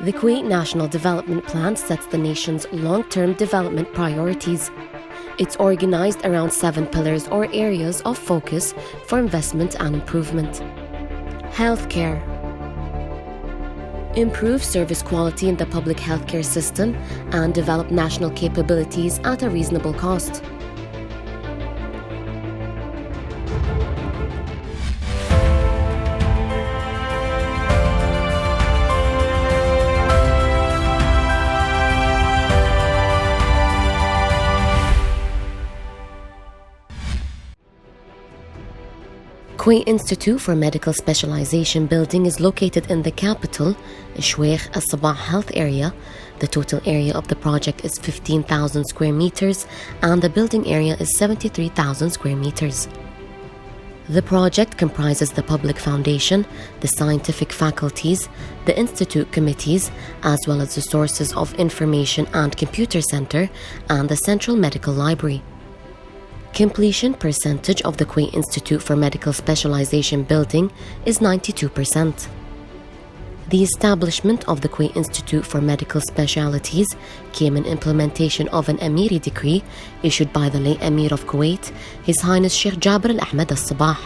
The Kuwait National Development Plan sets the nation's long-term development priorities. It's organized around 7 pillars or areas of focus for investment and improvement. Healthcare. Improve service quality in the public healthcare system and develop national capabilities at a reasonable cost. Kuwait Institute for Medical Specialization building is located in the capital, Sheikh Al-Sabah Health Area. The total area of the project is 15,000 square meters and the building area is 73,000 square meters. The project comprises the public foundation, the scientific faculties, the institute committees, as well as the sources of information and computer center and the central medical library. Completion percentage of the Kuwait Institute for Medical Specialization building is 92%. The establishment of the Kuwait Institute for Medical Specialities came in implementation of an Emiri decree issued by the late Emir of Kuwait, His Highness Sheikh Jabir Al-Ahmed Al-Sabah.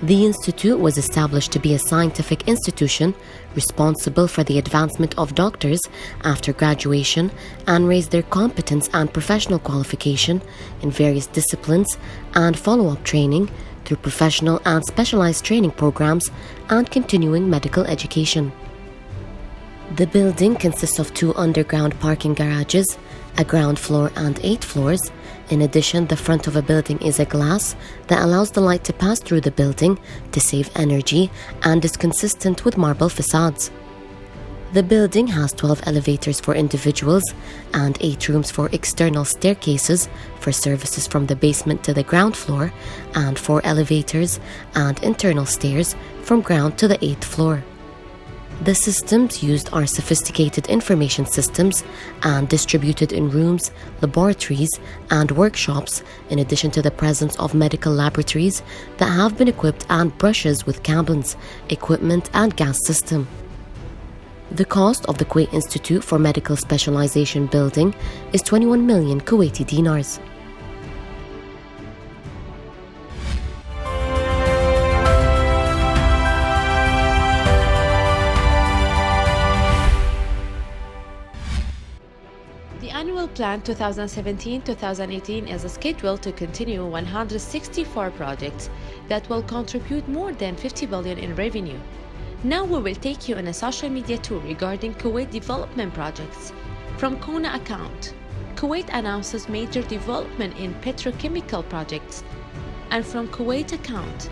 The institute was established to be a scientific institution responsible for the advancement of doctors after graduation and raise their competence and professional qualification in various disciplines and follow-up training through professional and specialized training programs and continuing medical education. The building consists of 2 underground parking garages, a ground floor and 8 floors. In addition, the front of a building is a glass that allows the light to pass through the building to save energy and is consistent with marble facades. The building has 12 elevators for individuals and 8 rooms for external staircases for services from the basement to the ground floor and 4 elevators and internal stairs from ground to the 8th floor. The systems used are sophisticated information systems and distributed in rooms, laboratories, and workshops, in addition to the presence of medical laboratories that have been equipped and brushes with cabins, equipment, and gas system. The cost of the Kuwait Institute for Medical Specialization building is 21 million Kuwaiti dinars. The annual plan 2017-2018 is scheduled to continue 164 projects that will contribute more than 50 billion in revenue. Now we will take you on a social media tour regarding Kuwait development projects. From Kona account, Kuwait announces major development in petrochemical projects. And from Kuwait account,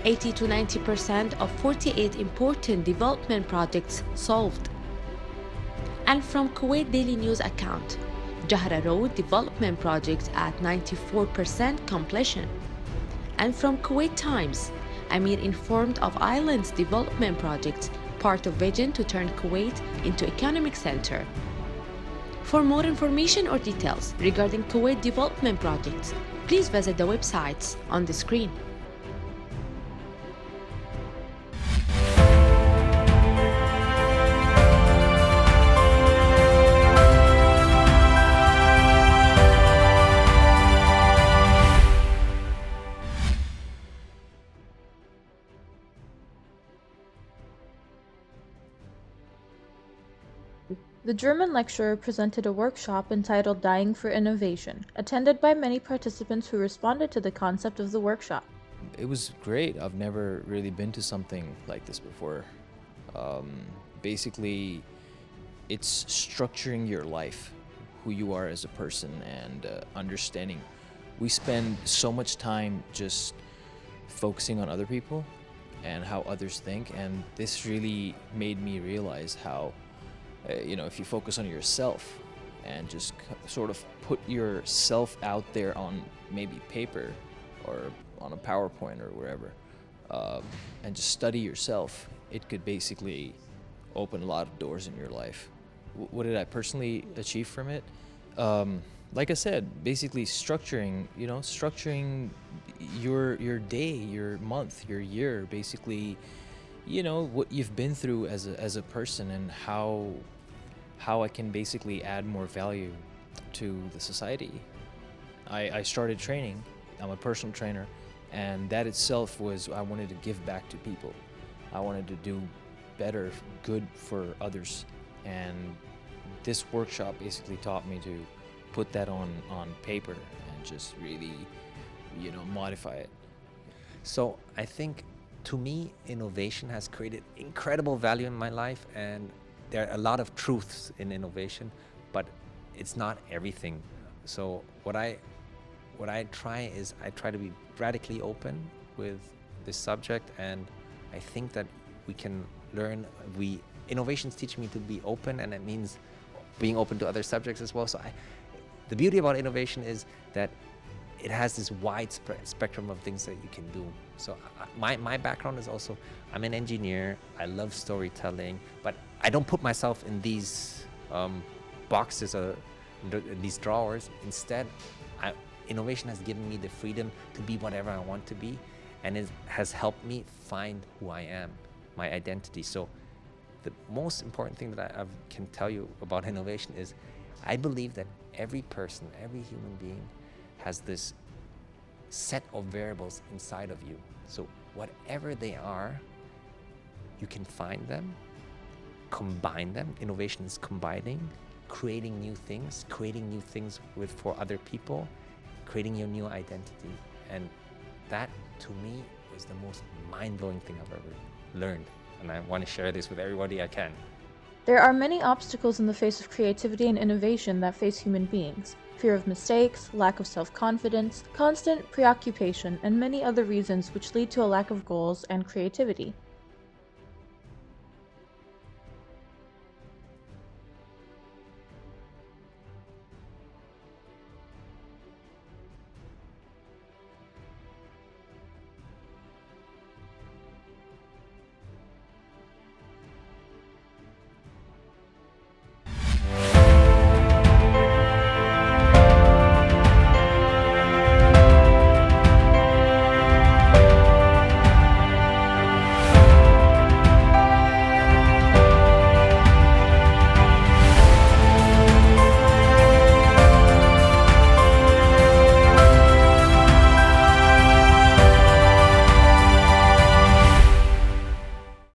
80 to 90% of 48 important development projects solved. And from Kuwait Daily News account, Jahra Road development project at 94% completion. And from Kuwait Times, Amir informed of islands development projects, part of vision to turn Kuwait into economic center. For more information or details regarding Kuwait development projects, please visit the websites on the screen. The German lecturer presented a workshop entitled Dying for Innovation, attended by many participants who responded to the concept of the workshop. It was great. I've never really been to something like this before. Basically, it's structuring your life, who you are as a person, and understanding. We spend so much time just focusing on other people and how others think, and this really made me realize how if you focus on yourself and just sort of put yourself out there on maybe paper or on a PowerPoint or wherever, and just study yourself, it could basically open a lot of doors in your life. What did I personally achieve from it? Like I said, basically structuring your day, your month, your year, basically you know, what you've been through as a person, and how I can basically add more value to the society. I started training. I'm a personal trainer, and that itself was, I wanted to give back to people. I wanted to do better, good for others, and this workshop basically taught me to put that on paper and just really, you know, modify it. So I think, to me, innovation has created incredible value in my life, and there are a lot of truths in innovation, but it's not everything. So what I try is, I try to be radically open with this subject, and I think that we can learn. Innovations teach me to be open, and it means being open to other subjects as well. So the beauty about innovation is that it has this wide spectrum of things that you can do. So my background is also, I'm an engineer, I love storytelling, but I don't put myself in these boxes or in these drawers. Instead, innovation has given me the freedom to be whatever I want to be, and it has helped me find who I am, my identity. So the most important thing that I can tell you about innovation is, I believe that every person, every human being has this set of variables inside of you. So whatever they are, you can find them, combine them. Innovation is combining, creating new things for other people, creating your new identity. And that, to me, was the most mind-blowing thing I've ever learned. And I want to share this with everybody I can. There are many obstacles in the face of creativity and innovation that face human beings. Fear of mistakes, lack of self-confidence, constant preoccupation, and many other reasons which lead to a lack of goals and creativity.